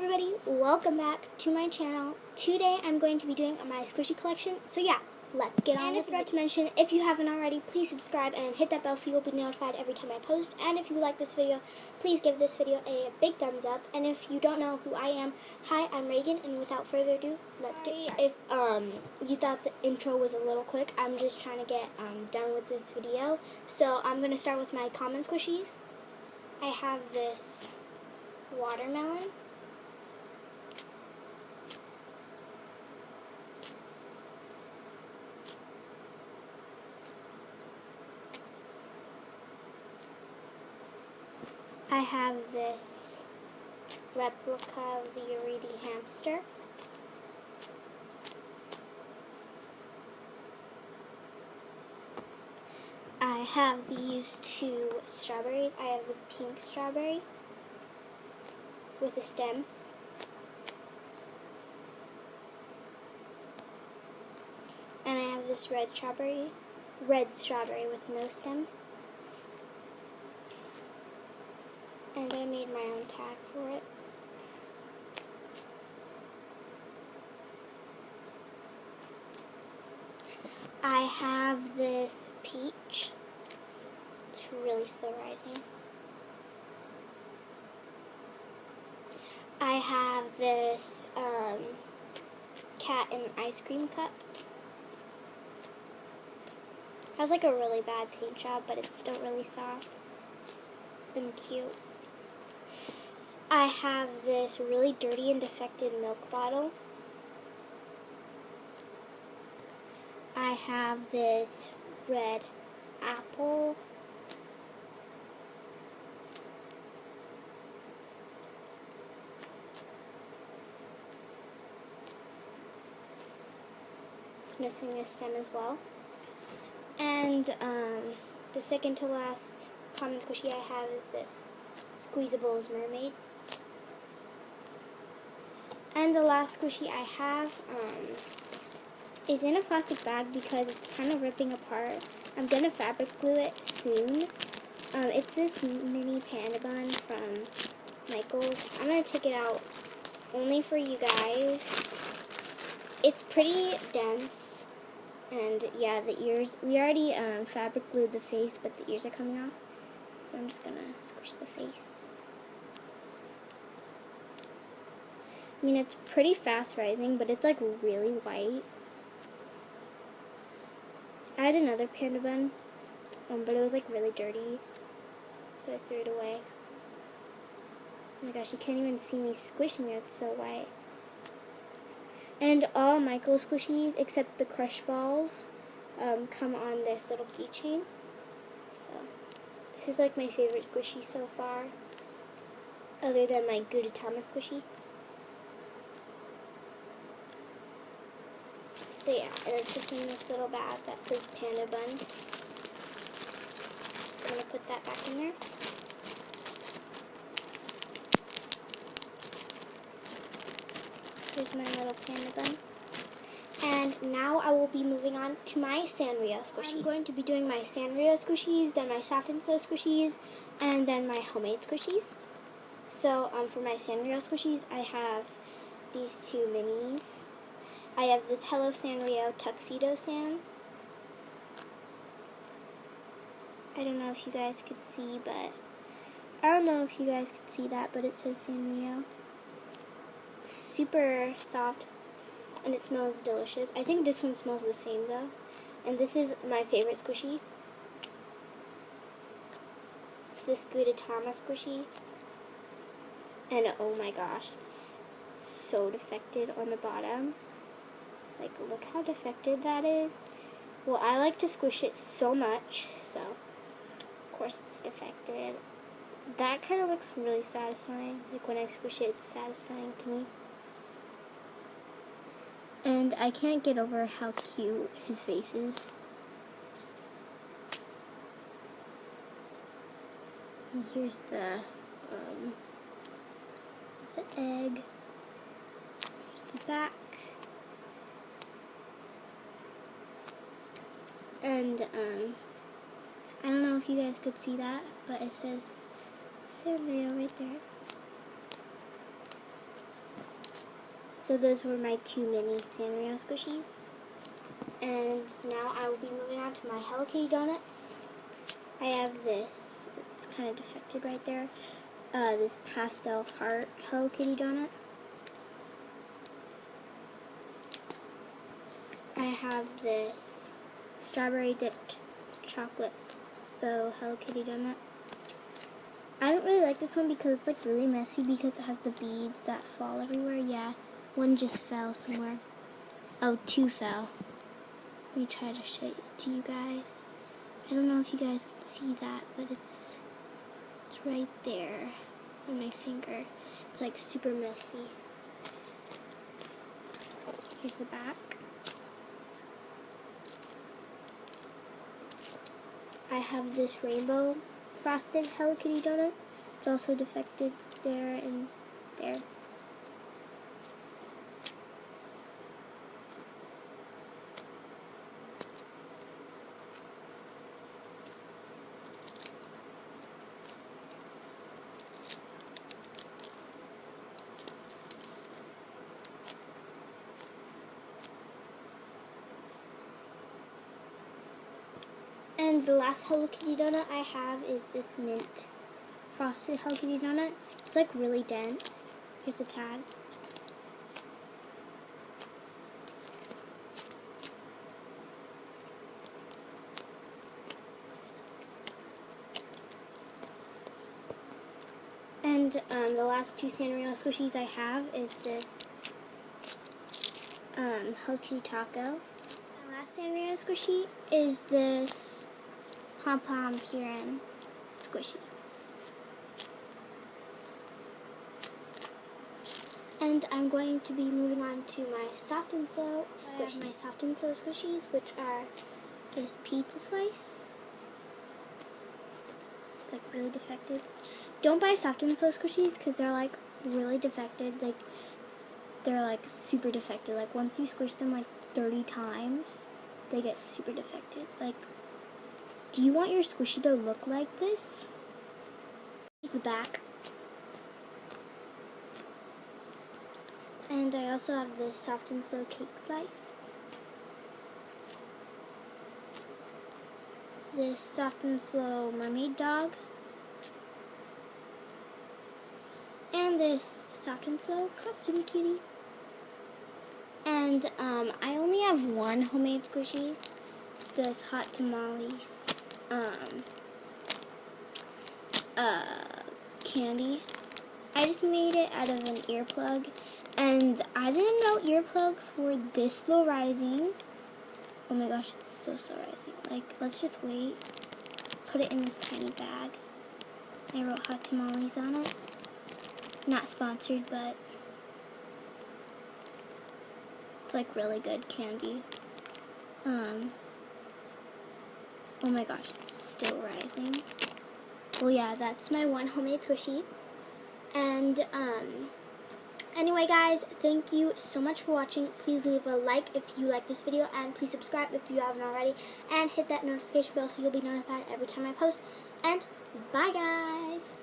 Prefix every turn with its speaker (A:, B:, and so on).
A: everybody, welcome back to my channel. Today I'm going to be doing my squishy collection, so yeah, let's get on with it. And I forgot to mention, if you haven't already, please subscribe and hit that bell so you'll be notified every time I post. And if you like this video, please give this video a big thumbs up. And if you don't know who I am, hi, I'm Reagan, and without further ado, let's get started. If you thought the intro was a little quick, I'm just trying to get done with this video. So I'm going to start with my common squishies. I have this watermelon. I have this replica of the Yaridi hamster. I have these two strawberries. I have this pink strawberry with a stem. And I have this red strawberry with no stem. And I made my own tag for it. I have this peach. It's really slow rising. I have this cat in an ice cream cup. It has like a really bad paint job, but it's still really soft and cute. I have this really dirty and defected milk bottle. I have this red apple. It's missing a stem as well. And the second to last common squishy I have is this Squeezables Mermaid. And the last squishy I have is in a plastic bag because it's kind of ripping apart. I'm going to fabric glue it soon. It's this mini panda bun from Michaels. I'm going to take it out only for you guys. It's pretty dense. And yeah, the ears, we already fabric glued the face, but the ears are coming off. So I'm just going to squish the face. I mean, it's pretty fast rising, but it's like really white. I had another panda bun, but it was like really dirty, so I threw it away. Oh my gosh, you can't even see me squishing it, it's so white. And all Michaels squishies, except the crush balls, come on this little keychain. So, this is like my favorite squishy so far, other than my Gudetama squishy. So yeah, and it's just in this little bag that says Panda Bun. So I'm going to put that back in there. Here's my little Panda Bun. And now I will be moving on to my Sanrio squishies. I'm going to be doing my Sanrio squishies, then my Soft and Slow squishies, and then my homemade squishies. So for my Sanrio squishies, I have these two minis. I have this Hello Sanrio Tuxedo San. I don't know if you guys could see, but it says Sanrio. Super soft, and it smells delicious. I think this one smells the same though. And this is my favorite squishy. It's this Gudetama squishy. And oh my gosh, it's so defected on the bottom. Like, look how defected that is. Well, I like to squish it so much, so of course it's defected. That kind of looks really satisfying. Like, when I squish it, it's satisfying to me. And I can't get over how cute his face is. And here's the egg. Here's the back. And I don't know if you guys could see that, but it says Sanrio right there. So those were my 2 mini Sanrio squishies. And now I will be moving on to my Hello Kitty donuts. I have this, it's kind of defected right there, this pastel heart Hello Kitty donut. I have this strawberry dipped chocolate bow Hello Kitty donut. I don't really like this one because it's like really messy because it has the beads that fall everywhere. Yeah, one just fell somewhere. Oh, 2 fell. Let me try to show it to you guys. I don't know if you guys can see that, but it's right there on my finger. It's like super messy. Here's the back. I have this rainbow frosted Hello Kitty donut. It's also defected there and there. And the last Hello Kitty donut I have is this mint frosted Hello Kitty donut. It's like really dense. Here's the tag. And the last 2 Sanrio squishies I have is this Hello Kitty taco. My last Sanrio squishy is this Pom Pom Kieran squishy. And I'm going to be moving on to my soft and slow squishies. I have my soft and slow squishies, which are this pizza slice. It's like really defected. Don't buy soft and slow squishies because they're like really defected. Like they're like super defected. Like once you squish them like 30 times, they get super defected. Like, do you want your squishy to look like this? Here's the back. And I also have this soft and slow cake slice. This soft and slow mermaid dog. And this soft and slow costume cutie. And I only have one homemade squishy. It's this hot tamales candy. I just made it out of an earplug, and I didn't know earplugs were this slow rising. Oh my gosh, it's so slow rising. Like, let's just wait. Put it in this tiny bag. I wrote hot tamales on it. Not sponsored, but it's like really good candy. Oh my gosh, it's still rising. Well, yeah, that's my one homemade squishy. And anyway, guys, thank you so much for watching. Please leave a like if you like this video, and please subscribe if you haven't already, and hit that notification bell so you'll be notified every time I post. And bye, guys.